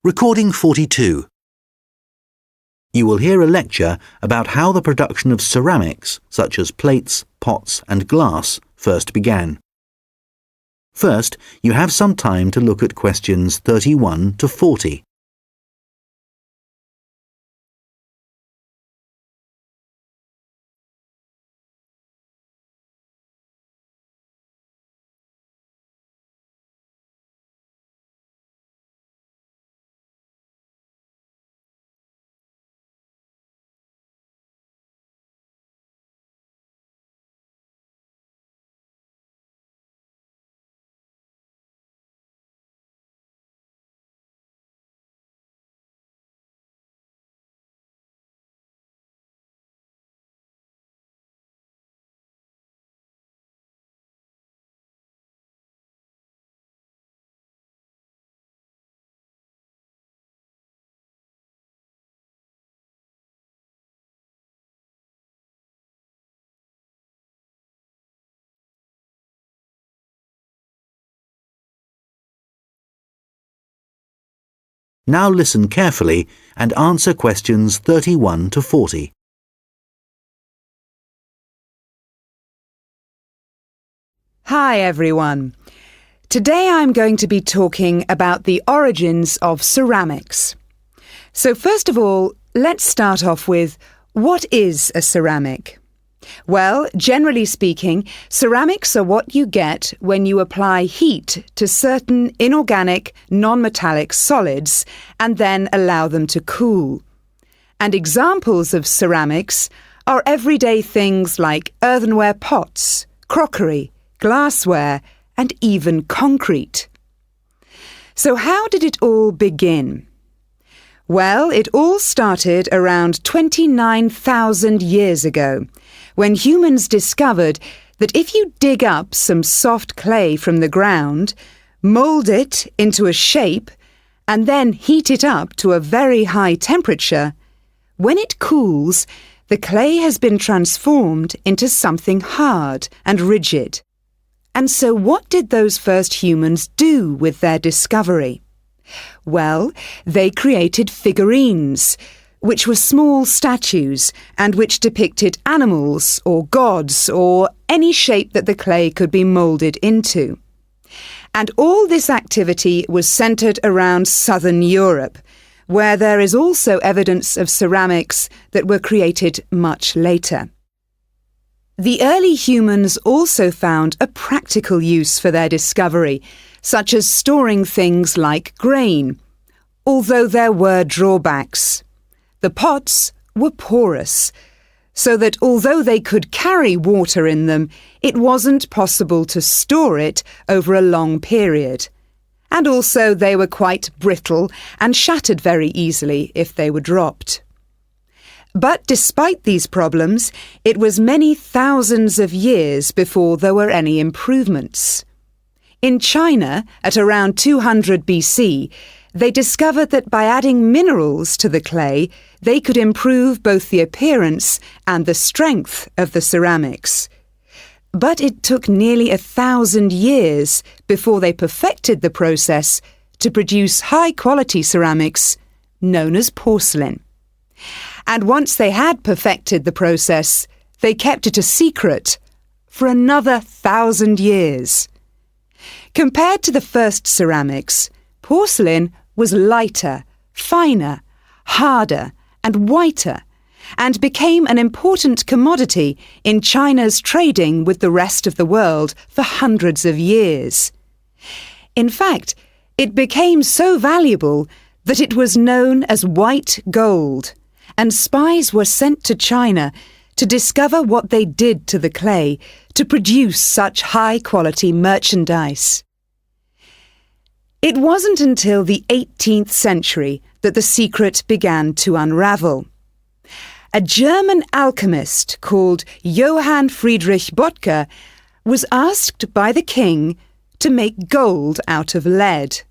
Recording 42. You will hear a lecture about how the production of ceramics, such as plates, pots and glass, first began. First, you have some time to look at questions 31 to 40. Now listen carefully and answer questions 31 to 40. Hi everyone. Today I'm going to be talking about the origins of ceramics. So first of all, let's start off with, what is a ceramic? Well, generally speaking, ceramics are what you get when you apply heat to certain inorganic, non-metallic solids and then allow them to cool. And examples of ceramics are everyday things like earthenware pots, crockery, glassware, and even concrete. So how did it all begin? Well, it all started around 29,000 years ago, when humans discovered that if you dig up some soft clay from the ground, mould it into a shape, and then heat it up to a very high temperature, when it cools, the clay has been transformed into something hard and rigid. And so what did those first humans do with their discovery? Well, they created figurines, which were small statues and which depicted animals or gods or any shape that the clay could be moulded into. And all this activity was centred around southern Europe, where there is also evidence of ceramics that were created much later. The early humans also found a practical use for their discovery, such as storing things like grain, although there were drawbacks. The pots were porous, so that although they could carry water in them, it wasn't possible to store it over a long period. And also they were quite brittle and shattered very easily if they were dropped. But despite these problems, it was many thousands of years before there were any improvements. In China, at around 200 BC, they discovered that by adding minerals to the clay, they could improve both the appearance and the strength of the ceramics. But it took nearly 1,000 years before they perfected the process to produce high-quality ceramics known as porcelain. And once they had perfected the process, they kept it a secret for another 1,000 years. Compared to the first ceramics, porcelain was lighter, finer, harder, and whiter, and became an important commodity in China's trading with the rest of the world for hundreds of years. In fact, it became so valuable that it was known as white gold, and spies were sent to China to discover what they did to the clay to produce such high-quality merchandise. It wasn't until the 18th century that the secret began to unravel. A German alchemist called Johann Friedrich Böttger was asked by the king to make gold out of lead.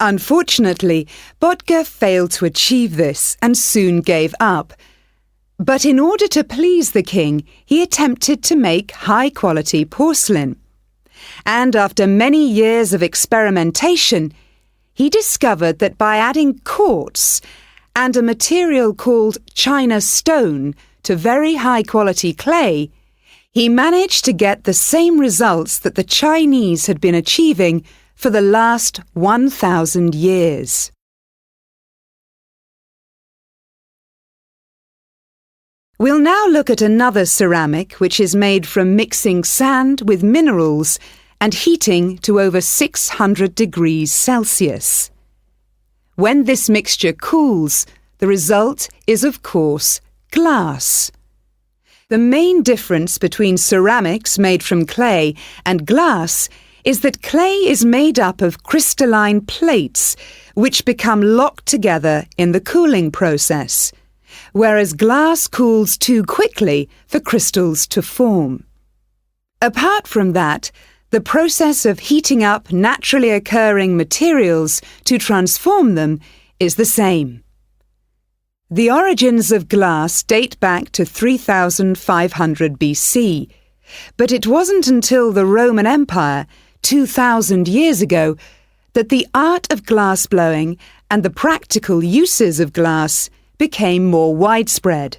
Unfortunately, Böttger failed to achieve this and soon gave up. But in order to please the king, he attempted to make high-quality porcelain. And after many years of experimentation, he discovered that by adding quartz and a material called China stone to very high-quality clay, he managed to get the same results that the Chinese had been achieving for the last 1,000 years. We'll now look at another ceramic which is made from mixing sand with minerals and heating to over 600 degrees Celsius. When this mixture cools, the result is, of course, glass. The main difference between ceramics made from clay and glass is that clay is made up of crystalline plates which become locked together in the cooling process, whereas glass cools too quickly for crystals to form. Apart from that, the process of heating up naturally occurring materials to transform them is the same. The origins of glass date back to 3500 BC, but it wasn't until the Roman Empire, 2,000 years ago, that the art of glass blowing and the practical uses of glass became more widespread.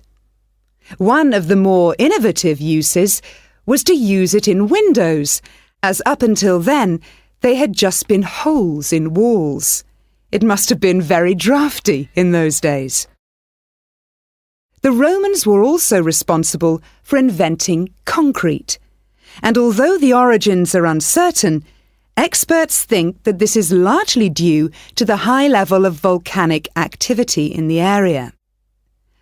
One of the more innovative uses was to use it in windows, as up until then they had just been holes in walls. It must have been very drafty in those days. The Romans were also responsible for inventing concrete, and although the origins are uncertain, experts think that this is largely due to the high level of volcanic activity in the area.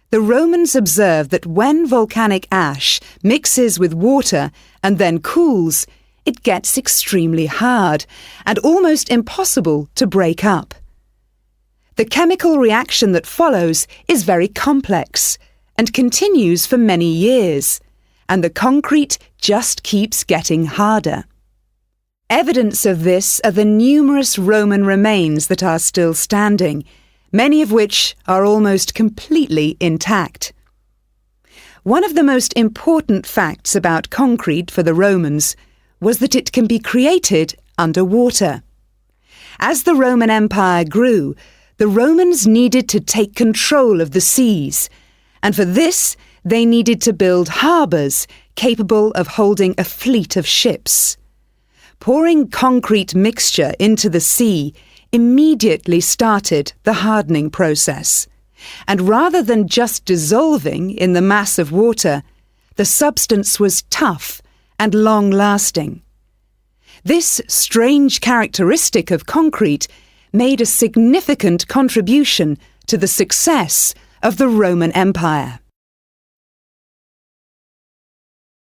The Romans observed that when volcanic ash mixes with water and then cools, it gets extremely hard and almost impossible to break up. The chemical reaction that follows is very complex and continues for many years, and the concrete just keeps getting harder. Evidence of this are the numerous Roman remains that are still standing, many of which are almost completely intact. One of the most important facts about concrete for the Romans was that it can be created underwater. As the Roman Empire grew, the Romans needed to take control of the seas, and for this they needed to build harbours capable of holding a fleet of ships. Pouring concrete mixture into the sea immediately started the hardening process, and rather than just dissolving in the mass of water, the substance was tough and long-lasting. This strange characteristic of concrete made a significant contribution to the success of the Roman Empire.